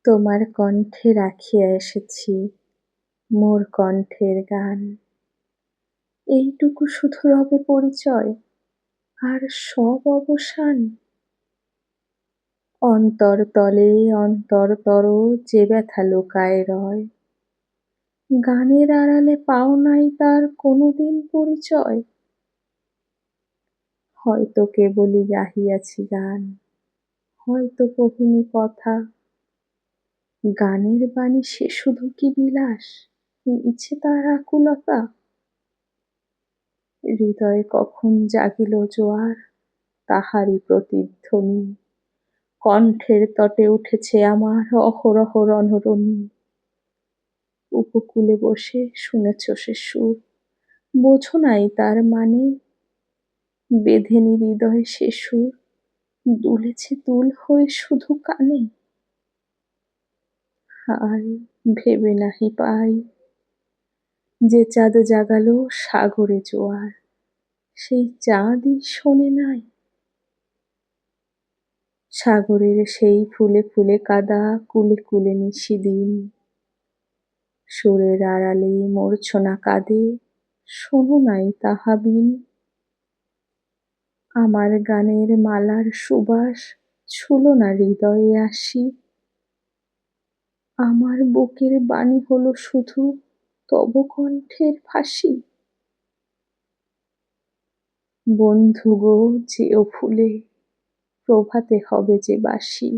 তোমার কণ্ঠে রাখিয়া এসেছি মোর কণ্ঠের গান। এইটুকু শুধু রবে পরিচয়, আর সব অবসান। অন্তরতলে অন্তরতর যে ব্যথা লুকায় রয়, গানের আড়ালে পাও নাই তার কোনোদিন পরিচয়। হয়তো কেবলই গাহিয়াছি গান, হয়তো কহিনি কথা। গানের বাণী সে শুধু কি বিলাস, মিছে তার আকুলতা। হৃদয়ে কখন জাগিল জোয়ার, তাহারই প্রতিধ্বনি। কণ্ঠের তটে উঠেছে আমার অহরহ রণরণী। উপকূলে বসে শুনেছ সে সুর, বোঝো নাই তার মানে। বেঁধেনি হৃদয়ে সে সুর, দুলেছে দুল হয়ে শুধু কানে। হায় ভেবে নাহি পাই, যে চাঁদ জাগালো সাগরে জোয়ার, সেই চাঁদই শোনে নাই। সাগরের সেই ফুলে ফুলে কাদা, কূলে কূলে নিশিদিন। সুরের আড়ালে মূর্ছনা কাঁদে, শোনো নাই তাহা বিন। আমার গানের মালার সুবাস ছুঁলো না হৃদয়ে আসি। আমার বুকের বাণী হলো শুধু তব কণ্ঠের ফাঁসি। বন্ধু গো যেও ভুলে, প্রভাতে হবে যে বাসি।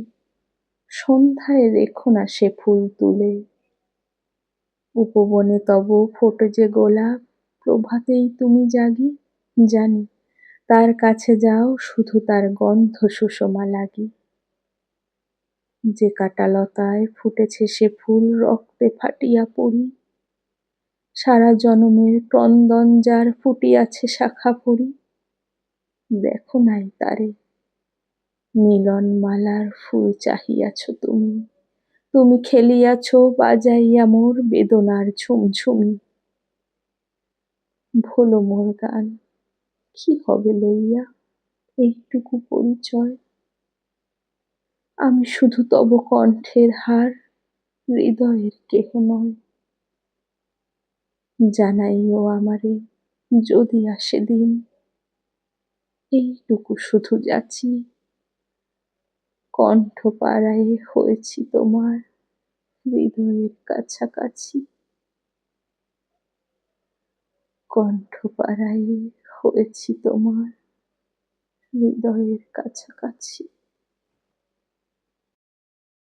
সন্ধ্যায় রেখো না সে ফুল তুলে। উপবনে তব ফোটে যে গোলাপ, প্রভাতেই তুমি জাগি। জানি তার কাছে যাও শুধু তার গন্ধ সুষমা লাগি। যে কাঁটা লতায় ফুটেছে সে ফুল রক্তে ফাটিয়া পড়ি। সারা জনমের ক্রন্দন যার ফুটিয়াছে শাখা পড়ি। দেখো নাই তারে, মিলন মালার ফুল চাহিয়াছ তুমি। তুমি খেলিয়াছ বাজাইয়া মোর বেদনার ঝুমঝুমি। ভোলো মোর গান, কি হবে লইয়া এইটুকু পরিচয়। আমি শুধু তব কণ্ঠের হার, হৃদয়ের কেহ নয়। জানাইও আমারে যদি আসে দিন, এইটুকু শুধু যাচি। কণ্ঠ পাড়ায় হয়েছি তোমার, হৃদয়ের কাছাকাছি। কণ্ঠ পাড়ায় হয়েছি তোমার, হৃদয়ের কাছাকাছি।